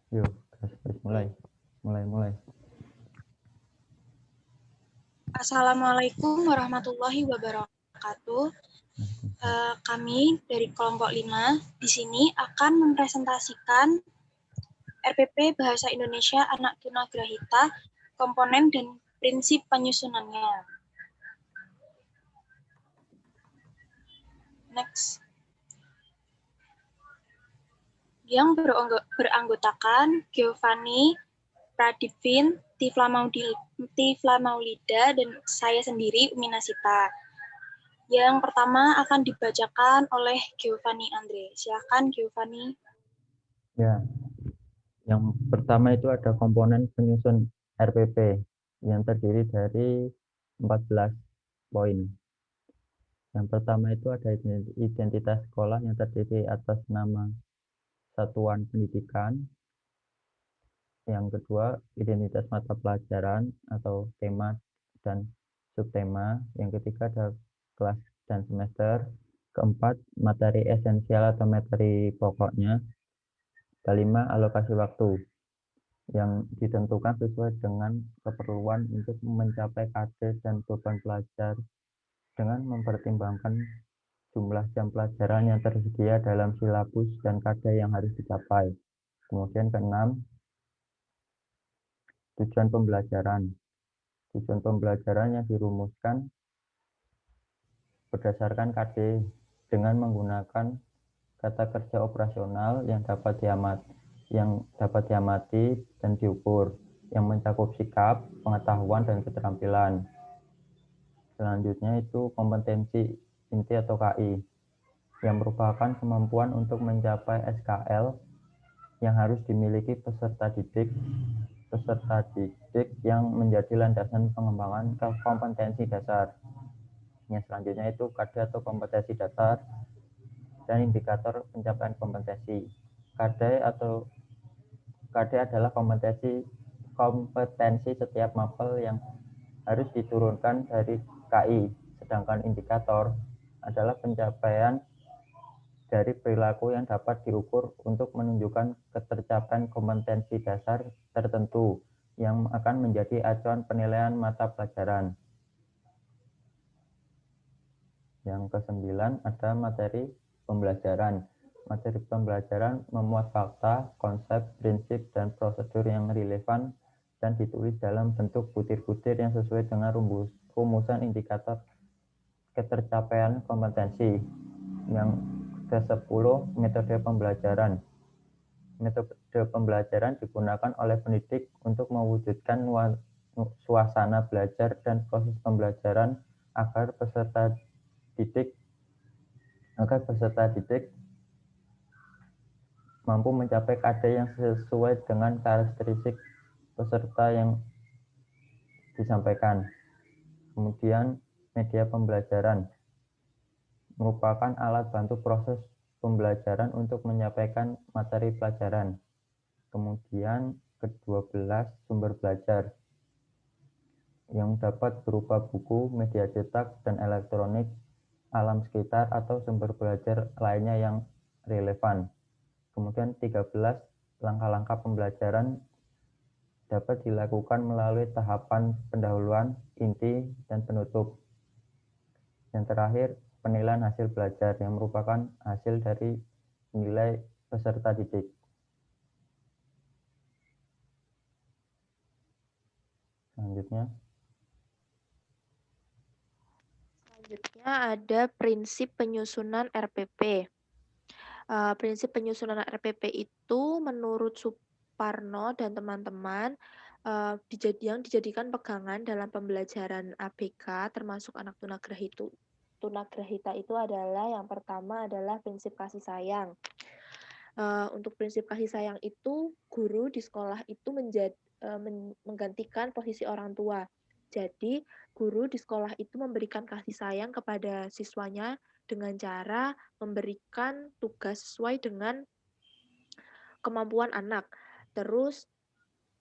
Yuk, mulai. Mulai. Assalamualaikum warahmatullahi wabarakatuh. Kami dari kelompok 5 di sini akan mempresentasikan RPP Bahasa Indonesia Anak Tunagrahita, komponen dan prinsip penyusunannya. Next. Yang beranggotakan Giovanni, Pradipin, Tifla Maulida, dan saya sendiri, Umi Nasita. Yang pertama akan dibacakan oleh Giovanni Andre. Silakan Giovanni. Ya, yang pertama itu ada komponen penyusun RPP yang terdiri dari 14 poin. Yang pertama itu ada identitas sekolah yang terdiri atas nama satuan pendidikan. Yang kedua, identitas mata pelajaran atau tema dan subtema. Yang ketiga ada kelas dan semester. Keempat, materi esensial atau materi pokoknya. Kelima, alokasi waktu yang ditentukan sesuai dengan keperluan untuk mencapai KD dan beban belajar dengan mempertimbangkan jumlah jam pelajaran yang tersedia dalam silabus dan KD yang harus dicapai. Kemudian keenam, tujuan pembelajaran. Tujuan pembelajaran yang dirumuskan berdasarkan KD dengan menggunakan kata kerja operasional yang dapat diamati dan diukur, yang mencakup sikap, pengetahuan, dan keterampilan. Selanjutnya itu kompetensi inti atau KI, yang merupakan kemampuan untuk mencapai SKL yang harus dimiliki peserta didik yang menjadi landasan pengembangan kompetensi dasar. Yang selanjutnya itu KD atau kompetensi dasar dan indikator pencapaian kompetensi. KD adalah kompetensi setiap mapel yang harus diturunkan dari KI, sedangkan indikator adalah pencapaian dari perilaku yang dapat diukur untuk menunjukkan ketercapaian kompetensi dasar tertentu yang akan menjadi acuan penilaian mata pelajaran. Yang kesembilan ada materi pembelajaran. Materi pembelajaran memuat fakta, konsep, prinsip, dan prosedur yang relevan dan ditulis dalam bentuk butir-butir yang sesuai dengan rumusan indikator ketercapaian kompetensi. Yang ke-10, metode pembelajaran. Metode pembelajaran digunakan oleh pendidik untuk mewujudkan suasana belajar dan proses pembelajaran agar peserta didik mampu mencapai KD yang sesuai dengan karakteristik peserta yang disampaikan. Kemudian media pembelajaran merupakan alat bantu proses pembelajaran untuk menyampaikan materi pelajaran. Kemudian ke-12, sumber belajar yang dapat berupa buku, media cetak, dan elektronik, alam sekitar, atau sumber belajar lainnya yang relevan. Kemudian 13, langkah-langkah pembelajaran dapat dilakukan melalui tahapan pendahuluan, inti, dan penutup. Yang terakhir, penilaian hasil belajar yang merupakan hasil dari nilai peserta didik. Selanjutnya ada prinsip penyusunan RPP. Prinsip penyusunan RPP itu menurut Suparno dan teman-teman yang dijadikan pegangan dalam pembelajaran ABK termasuk anak tunagrahita itu adalah yang pertama adalah prinsip kasih sayang. Untuk prinsip kasih sayang itu guru di sekolah itu menggantikan posisi orang tua. Jadi guru di sekolah itu memberikan kasih sayang kepada siswanya dengan cara memberikan tugas sesuai dengan kemampuan anak. Terus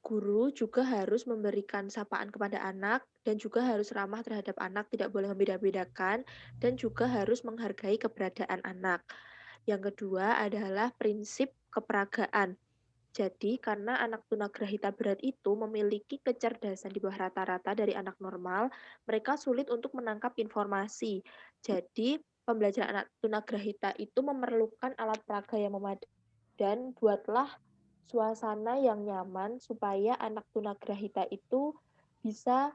guru juga harus memberikan sapaan kepada anak dan juga harus ramah terhadap anak, tidak boleh membeda-bedakan dan juga harus menghargai keberadaan anak. Yang kedua adalah prinsip keperagaan. Jadi, karena anak tunagrahita berat itu memiliki kecerdasan di bawah rata-rata dari anak normal, mereka sulit untuk menangkap informasi. Jadi, pembelajaran anak tunagrahita itu memerlukan alat peraga yang memadai dan buatlah suasana yang nyaman supaya anak tunagrahita itu bisa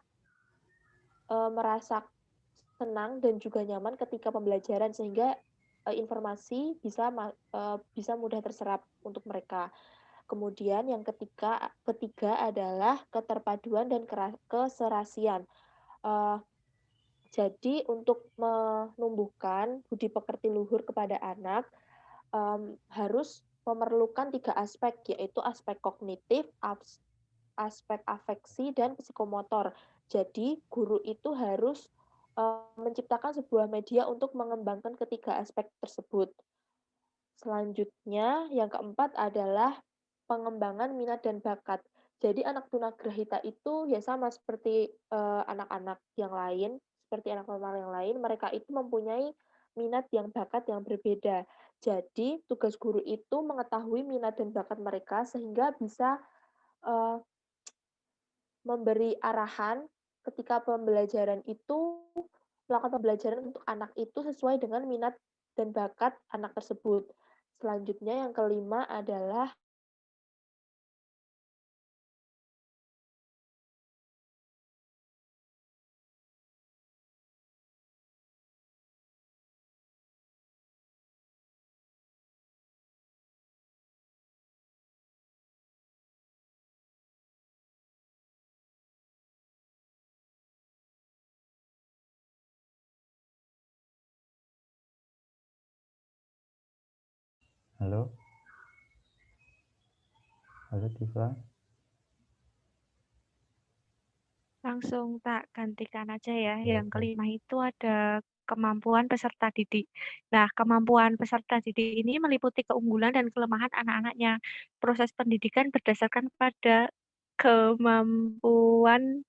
merasa senang dan juga nyaman ketika pembelajaran sehingga informasi bisa mudah terserap untuk mereka. Kemudian yang ketiga adalah keterpaduan dan keserasian. Jadi untuk menumbuhkan budi pekerti luhur kepada anak harus memerlukan 3 aspek, yaitu aspek kognitif, aspek afeksi, dan psikomotor. Jadi guru itu harus menciptakan sebuah media untuk mengembangkan ketiga aspek tersebut. Selanjutnya, yang keempat adalah pengembangan minat dan bakat. Jadi anak tunagrahita itu ya sama seperti anak-anak yang lain, seperti anak normal yang lain, mereka itu mempunyai minat yang bakat yang berbeda. Jadi tugas guru itu mengetahui minat dan bakat mereka sehingga bisa uh, memberi arahan ketika pembelajaran itu melakukan pembelajaran untuk anak itu sesuai dengan minat dan bakat anak tersebut. Selanjutnya yang kelima adalah Halo, halo Tifla. Langsung tak gantikan aja ya. Ya, Yang oke. kelima itu ada kemampuan peserta didik. Nah, kemampuan peserta didik ini meliputi keunggulan dan kelemahan anak-anaknya. Proses pendidikan berdasarkan pada kemampuan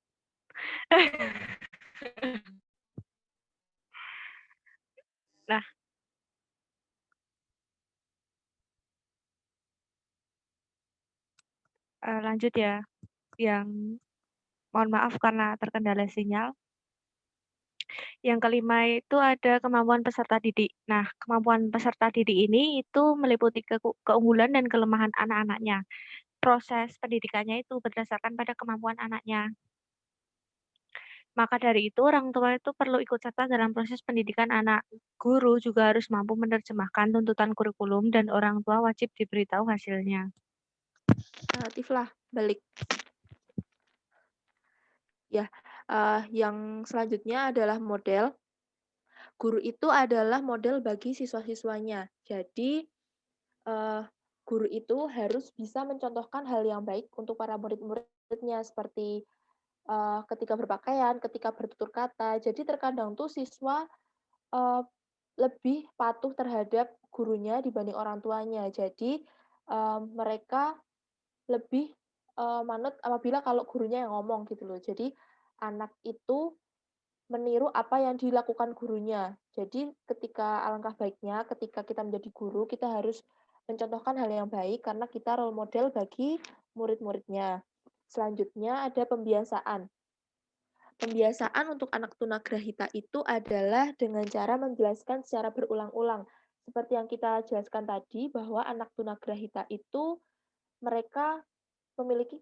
Nah, lanjut ya. Yang mohon maaf karena terkendala sinyal. Yang kelima itu ada kemampuan peserta didik. Nah, kemampuan peserta didik ini itu meliputi keunggulan dan kelemahan anak-anaknya. Proses pendidikannya itu berdasarkan pada kemampuan anaknya. Maka dari itu, orang tua itu perlu ikut serta dalam proses pendidikan anak. Guru juga harus mampu menerjemahkan tuntutan kurikulum dan orang tua wajib diberitahu hasilnya. Tiflah balik. Ya, yang selanjutnya adalah model. Guru itu adalah model bagi siswa-siswanya. Jadi, guru itu harus bisa mencontohkan hal yang baik untuk para murid-muridnya seperti ketika berpakaian, ketika bertutur kata. Jadi terkadang tuh siswa lebih patuh terhadap gurunya dibanding orang tuanya. Jadi mereka lebih manut apabila kalau gurunya yang ngomong gitu loh. Jadi anak itu meniru apa yang dilakukan gurunya. Jadi alangkah baiknya ketika kita menjadi guru, kita harus mencontohkan hal yang baik karena kita role model bagi murid-muridnya. Selanjutnya ada pembiasaan. Pembiasaan untuk anak tunagrahita itu adalah dengan cara menjelaskan secara berulang-ulang. Seperti yang kita jelaskan tadi, bahwa anak tunagrahita itu mereka memiliki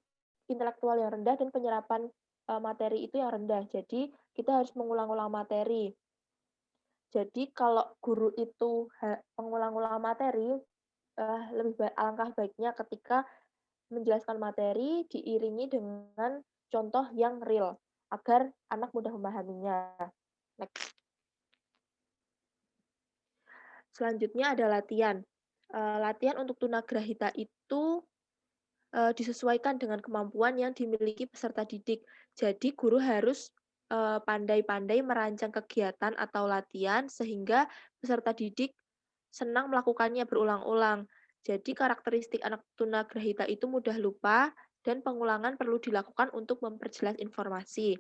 intelektual yang rendah dan penyerapan materi itu yang rendah. Jadi kita harus mengulang-ulang materi. Jadi kalau guru itu mengulang-ulang materi, alangkah baiknya ketika menjelaskan materi diiringi dengan contoh yang real agar anak mudah memahaminya. Next. Selanjutnya ada latihan. Latihan untuk tunagrahita itu disesuaikan dengan kemampuan yang dimiliki peserta didik. Jadi guru harus pandai-pandai merancang kegiatan atau latihan sehingga peserta didik senang melakukannya berulang-ulang. Jadi karakteristik anak tunagrahita itu mudah lupa dan pengulangan perlu dilakukan untuk memperjelas informasi.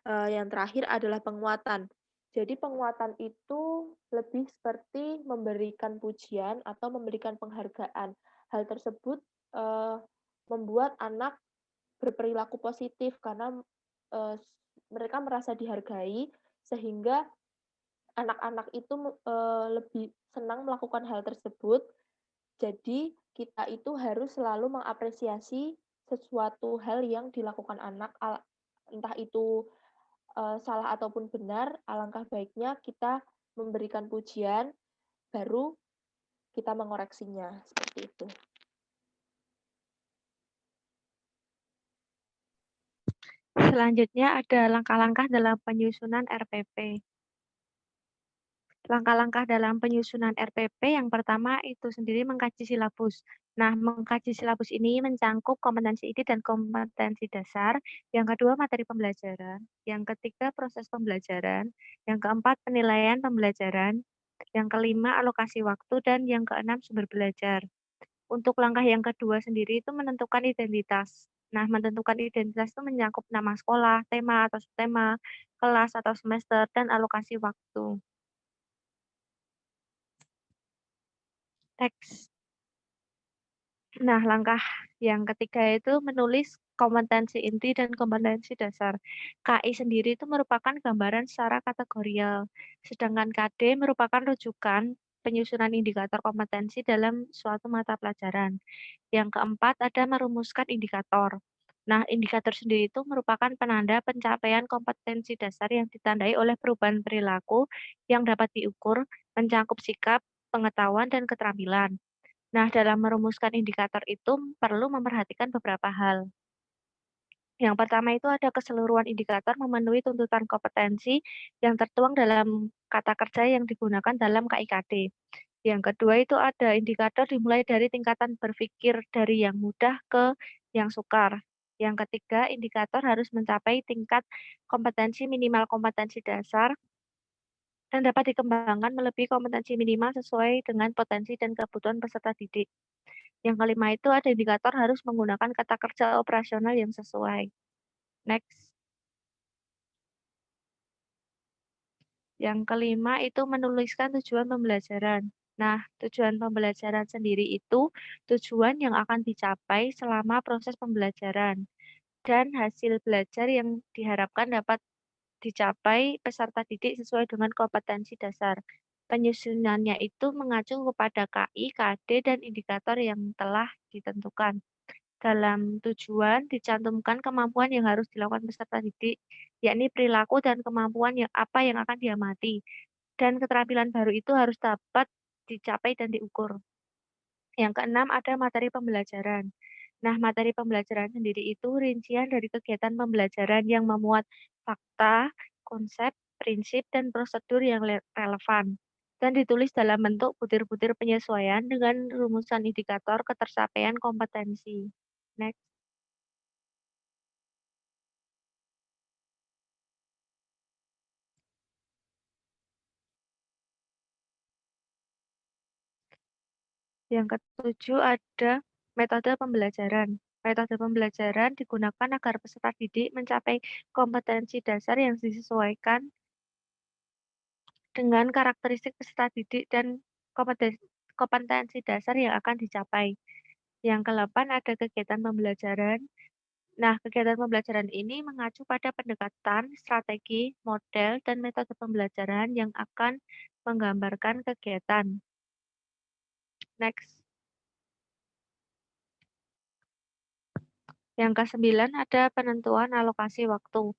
Yang terakhir adalah penguatan. Jadi penguatan itu lebih seperti memberikan pujian atau memberikan penghargaan. Hal tersebut membuat anak berperilaku positif karena mereka merasa dihargai sehingga anak-anak itu lebih senang melakukan hal tersebut. Jadi kita itu harus selalu mengapresiasi sesuatu hal yang dilakukan anak, entah itu salah ataupun benar. Alangkah baiknya kita memberikan pujian, baru kita mengoreksinya seperti itu. Selanjutnya ada langkah-langkah dalam penyusunan RPP. Langkah-langkah dalam penyusunan RPP yang pertama itu sendiri mengkaji silabus. Nah, mengkaji silabus ini mencangkup kompetensi inti dan kompetensi dasar. Yang kedua, materi pembelajaran. Yang ketiga, proses pembelajaran. Yang keempat, penilaian pembelajaran. Yang kelima, alokasi waktu. Dan yang keenam, sumber belajar. Untuk langkah yang kedua sendiri itu menentukan identitas. Nah, menentukan identitas itu menyangkut nama sekolah, tema atau subtema, kelas atau semester, dan alokasi waktu. Teks. Nah, langkah yang ketiga itu menulis kompetensi inti dan kompetensi dasar. KI sendiri itu merupakan gambaran secara kategorial, sedangkan KD merupakan rujukan penyusunan indikator kompetensi dalam suatu mata pelajaran. Yang keempat ada merumuskan indikator. Nah, indikator sendiri itu merupakan penanda pencapaian kompetensi dasar yang ditandai oleh perubahan perilaku yang dapat diukur, mencakup sikap, pengetahuan, dan keterampilan. Nah, dalam merumuskan indikator itu perlu memperhatikan beberapa hal. Yang pertama itu ada keseluruhan indikator memenuhi tuntutan kompetensi yang tertuang dalam kata kerja yang digunakan dalam KIKD. Yang kedua itu ada indikator dimulai dari tingkatan berpikir dari yang mudah ke yang sukar. Yang ketiga, indikator harus mencapai tingkat kompetensi minimal kompetensi dasar dan dapat dikembangkan melebihi kompetensi minimal sesuai dengan potensi dan kebutuhan peserta didik. Yang kelima itu ada indikator harus menggunakan kata kerja operasional yang sesuai. Next. Yang kelima itu menuliskan tujuan pembelajaran. Nah, tujuan pembelajaran sendiri itu tujuan yang akan dicapai selama proses pembelajaran dan hasil belajar yang diharapkan dapat dicapai peserta didik sesuai dengan kompetensi dasar. Penyusunannya itu mengacu kepada KI, KD, dan indikator yang telah ditentukan. Dalam tujuan dicantumkan kemampuan yang harus dilakukan peserta didik, yakni perilaku dan kemampuan yang akan diamati. Dan keterampilan baru itu harus dapat dicapai dan diukur. Yang keenam ada materi pembelajaran. Nah, materi pembelajaran sendiri itu rincian dari kegiatan pembelajaran yang memuat fakta, konsep, prinsip, dan prosedur yang relevan. Dan ditulis dalam bentuk butir-butir penyesuaian dengan rumusan indikator ketercapaian kompetensi. Next. Yang ketujuh ada metode pembelajaran. Metode pembelajaran digunakan agar peserta didik mencapai kompetensi dasar yang disesuaikan dengan karakteristik peserta didik dan kompetensi dasar yang akan dicapai. Yang ke-8 ada kegiatan pembelajaran. Nah, kegiatan pembelajaran ini mengacu pada pendekatan, strategi, model, dan metode pembelajaran yang akan menggambarkan kegiatan. Next. Yang ke-9 ada penentuan alokasi waktu.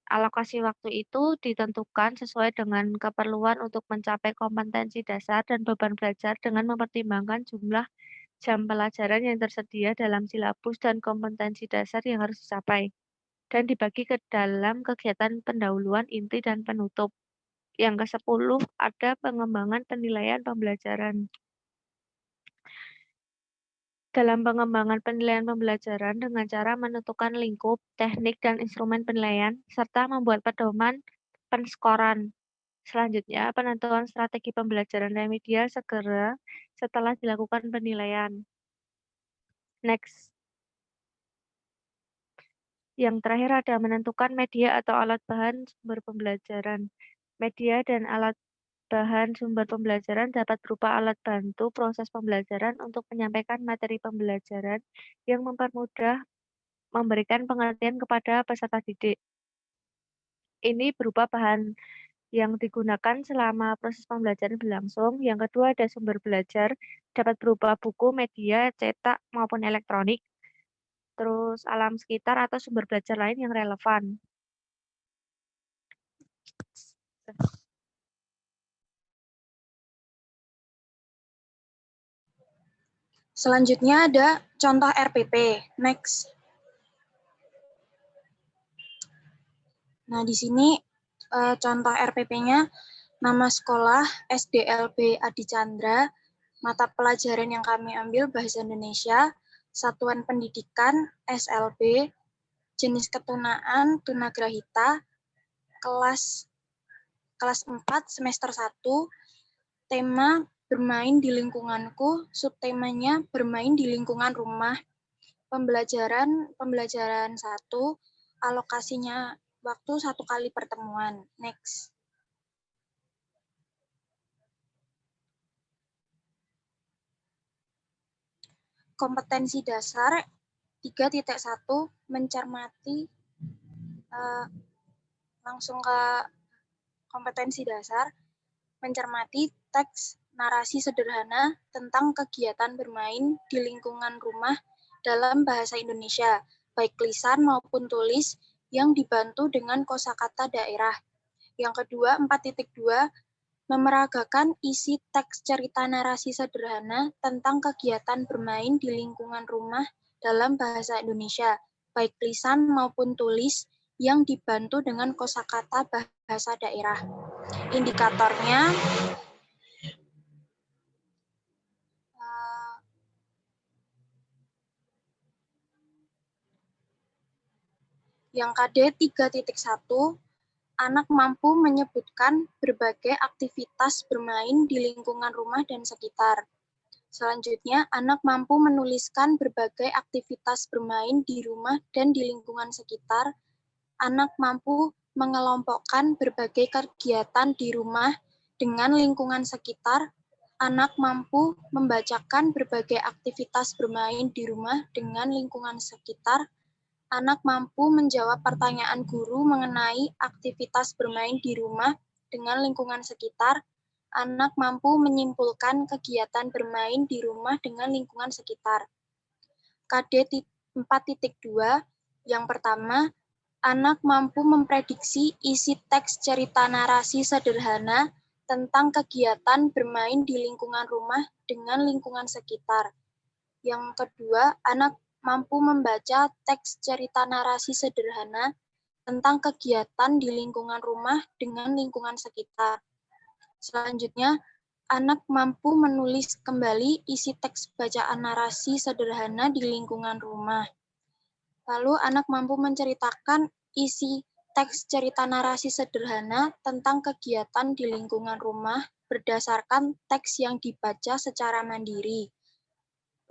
Alokasi waktu itu ditentukan sesuai dengan keperluan untuk mencapai kompetensi dasar dan beban belajar dengan mempertimbangkan jumlah jam pelajaran yang tersedia dalam silabus dan kompetensi dasar yang harus dicapai. Dan dibagi ke dalam kegiatan pendahuluan, inti, dan penutup. Yang ke-10 ada pengembangan penilaian pembelajaran. Dalam pengembangan penilaian pembelajaran dengan cara menentukan lingkup, teknik, dan instrumen penilaian, serta membuat pedoman penskoran. Selanjutnya, penentuan strategi pembelajaran remedial segera setelah dilakukan penilaian. Next. Yang terakhir ada menentukan media atau alat bahan sumber pembelajaran. Media dan alat bahan sumber pembelajaran dapat berupa alat bantu proses pembelajaran untuk menyampaikan materi pembelajaran yang mempermudah memberikan pengertian kepada peserta didik. Ini berupa bahan yang digunakan selama proses pembelajaran berlangsung. Yang kedua ada sumber belajar, dapat berupa buku, media, cetak, maupun elektronik. Terus alam sekitar atau sumber belajar lain yang relevan. Selanjutnya ada contoh RPP. Next. Nah, di sini contoh RPP-nya nama sekolah SDLB Adi Chandra, mata pelajaran yang kami ambil Bahasa Indonesia, satuan pendidikan SLB, jenis ketunaan tunagrahita, kelas 4 semester 1, tema bermain di lingkunganku, subtemanya bermain di lingkungan rumah, pembelajaran 1, alokasinya waktu 1 kali pertemuan. Next. Kompetensi dasar 3.1 mencermati, langsung ke kompetensi dasar, mencermati teks narasi sederhana tentang kegiatan bermain di lingkungan rumah dalam bahasa Indonesia, baik lisan maupun tulis, yang dibantu dengan kosakata daerah. Yang kedua, 4.2, memeragakan isi teks cerita narasi sederhana tentang kegiatan bermain di lingkungan rumah dalam bahasa Indonesia, baik lisan maupun tulis, yang dibantu dengan kosakata bahasa daerah. Indikatornya yang KD 3.1, anak mampu menyebutkan berbagai aktivitas bermain di lingkungan rumah dan sekitar. Selanjutnya, anak mampu menuliskan berbagai aktivitas bermain di rumah dan di lingkungan sekitar. Anak mampu mengelompokkan berbagai kegiatan di rumah dengan lingkungan sekitar. Anak mampu membacakan berbagai aktivitas bermain di rumah dengan lingkungan sekitar. Anak mampu menjawab pertanyaan guru mengenai aktivitas bermain di rumah dengan lingkungan sekitar. Anak mampu menyimpulkan kegiatan bermain di rumah dengan lingkungan sekitar. KD 4.2, yang pertama, anak mampu memprediksi isi teks cerita narasi sederhana tentang kegiatan bermain di lingkungan rumah dengan lingkungan sekitar. Yang kedua, anak mampu membaca teks cerita narasi sederhana tentang kegiatan di lingkungan rumah dengan lingkungan sekitar. Selanjutnya, anak mampu menulis kembali isi teks bacaan narasi sederhana di lingkungan rumah. Lalu, anak mampu menceritakan isi teks cerita narasi sederhana tentang kegiatan di lingkungan rumah berdasarkan teks yang dibaca secara mandiri.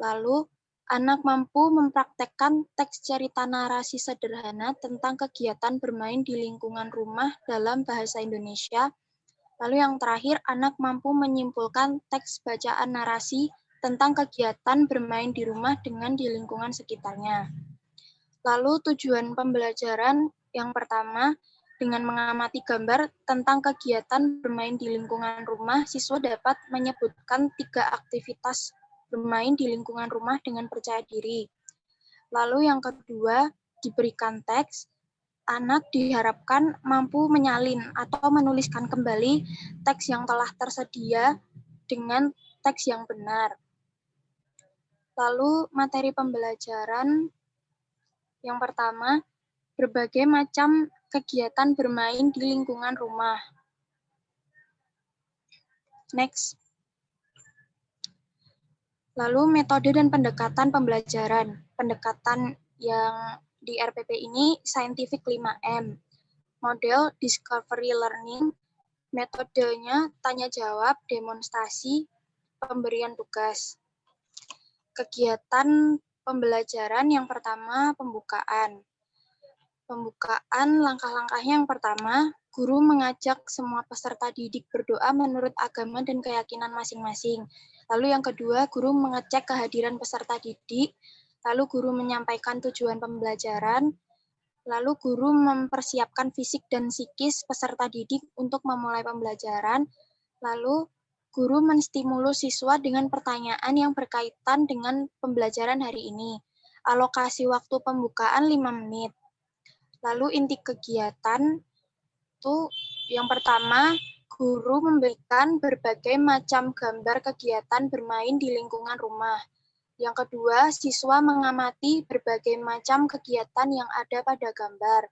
Lalu, anak mampu mempraktekkan teks cerita narasi sederhana tentang kegiatan bermain di lingkungan rumah dalam bahasa Indonesia. Lalu yang terakhir, anak mampu menyimpulkan teks bacaan narasi tentang kegiatan bermain di rumah dengan di lingkungan sekitarnya. Lalu tujuan pembelajaran yang pertama, dengan mengamati gambar tentang kegiatan bermain di lingkungan rumah, siswa dapat menyebutkan 3 aktivitas bermain di lingkungan rumah dengan percaya diri. Lalu yang kedua, diberikan teks, anak diharapkan mampu menyalin atau menuliskan kembali teks yang telah tersedia dengan teks yang benar. Lalu materi pembelajaran yang pertama, berbagai macam kegiatan bermain di lingkungan rumah. Next. Lalu metode dan pendekatan pembelajaran. Pendekatan yang di RPP ini Scientific 5M. Model Discovery Learning, metodenya tanya jawab, demonstrasi, pemberian tugas. Kegiatan pembelajaran yang pertama, pembukaan. Pembukaan langkah-langkahnya yang pertama, guru mengajak semua peserta didik berdoa menurut agama dan keyakinan masing-masing. Lalu yang kedua, guru mengecek kehadiran peserta didik, lalu guru menyampaikan tujuan pembelajaran, lalu guru mempersiapkan fisik dan psikis peserta didik untuk memulai pembelajaran, lalu guru menstimulus siswa dengan pertanyaan yang berkaitan dengan pembelajaran hari ini. Alokasi waktu pembukaan 5 menit. Lalu inti kegiatan itu yang pertama, guru memberikan berbagai macam gambar kegiatan bermain di lingkungan rumah. Yang kedua, siswa mengamati berbagai macam kegiatan yang ada pada gambar.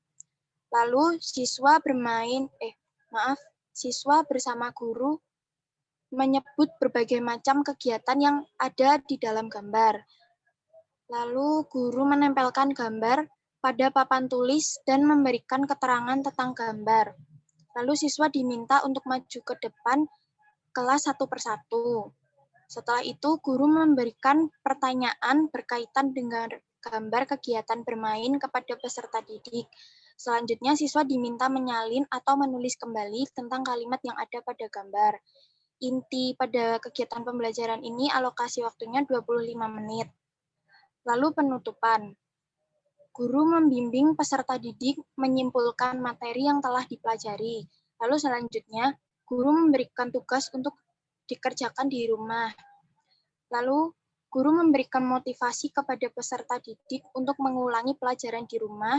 Lalu siswa siswa bersama guru menyebut berbagai macam kegiatan yang ada di dalam gambar. Lalu guru menempelkan gambar pada papan tulis dan memberikan keterangan tentang gambar. Lalu siswa diminta untuk maju ke depan kelas satu persatu. Setelah itu, guru memberikan pertanyaan berkaitan dengan gambar kegiatan bermain kepada peserta didik. Selanjutnya, siswa diminta menyalin atau menulis kembali tentang kalimat yang ada pada gambar. Inti pada kegiatan pembelajaran ini alokasi waktunya 25 menit. Lalu penutupan. Guru membimbing peserta didik menyimpulkan materi yang telah dipelajari. Lalu selanjutnya, guru memberikan tugas untuk dikerjakan di rumah. Lalu, guru memberikan motivasi kepada peserta didik untuk mengulangi pelajaran di rumah.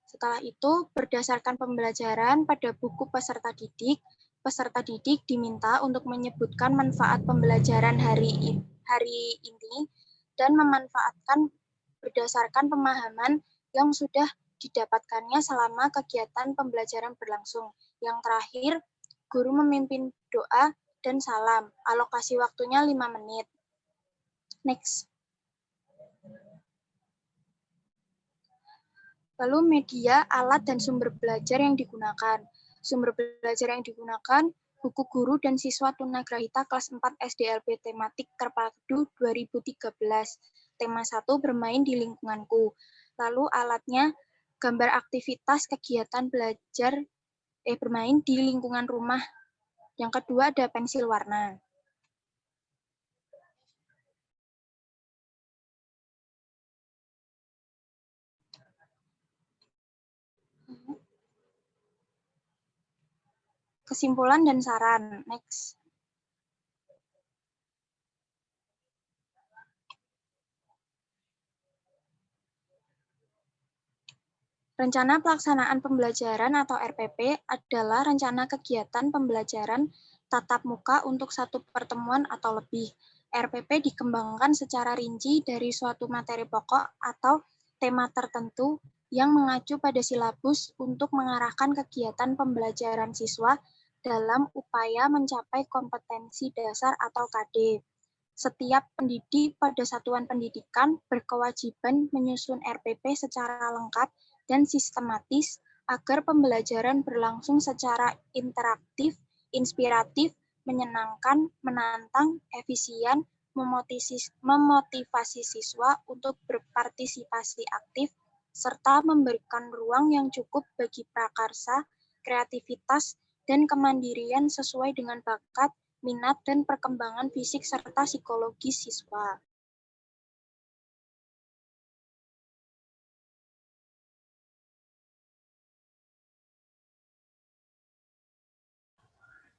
Setelah itu, berdasarkan pembelajaran pada buku peserta didik diminta untuk menyebutkan manfaat pembelajaran hari ini dan memanfaatkan berdasarkan pemahaman yang sudah didapatkannya selama kegiatan pembelajaran berlangsung. Yang terakhir, guru memimpin doa dan salam. Alokasi waktunya 5 menit. Next. Lalu media, alat, dan sumber belajar yang digunakan. Sumber belajar yang digunakan, buku guru dan siswa tunagrahita kelas 4 SDLB tematik terpadu 2013. Tema 1, bermain di lingkunganku. Lalu alatnya, gambar aktivitas kegiatan belajar bermain di lingkungan rumah. Yang kedua ada pensil warna. Kesimpulan dan saran. Next. Rencana pelaksanaan pembelajaran atau RPP adalah rencana kegiatan pembelajaran tatap muka untuk satu pertemuan atau lebih. RPP dikembangkan secara rinci dari suatu materi pokok atau tema tertentu yang mengacu pada silabus untuk mengarahkan kegiatan pembelajaran siswa dalam upaya mencapai kompetensi dasar atau KD. Setiap pendidik pada satuan pendidikan berkewajiban menyusun RPP secara lengkap dan sistematis agar pembelajaran berlangsung secara interaktif, inspiratif, menyenangkan, menantang, efisien, memotivasi siswa untuk berpartisipasi aktif, serta memberikan ruang yang cukup bagi prakarsa, kreativitas, dan kemandirian sesuai dengan bakat, minat, dan perkembangan fisik serta psikologis siswa.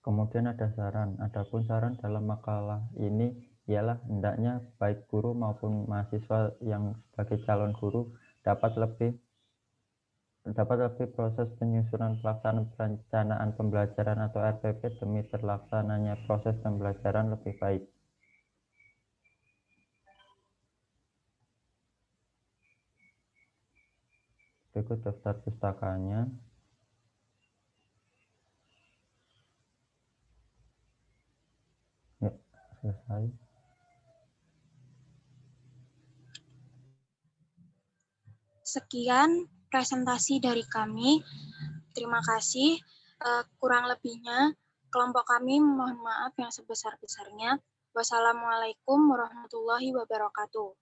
Kemudian ada saran. Adapun saran dalam makalah ini ialah hendaknya baik guru maupun mahasiswa yang sebagai calon guru dapat lebih proses penyusunan pelaksanaan perencanaan pembelajaran atau RPP demi terlaksananya proses pembelajaran lebih baik. Berikut daftar pustakanya. Ya, selesai. Sekian presentasi dari kami. Terima kasih. Kurang lebihnya, kelompok kami mohon maaf yang sebesar-besarnya. Wassalamualaikum warahmatullahi wabarakatuh.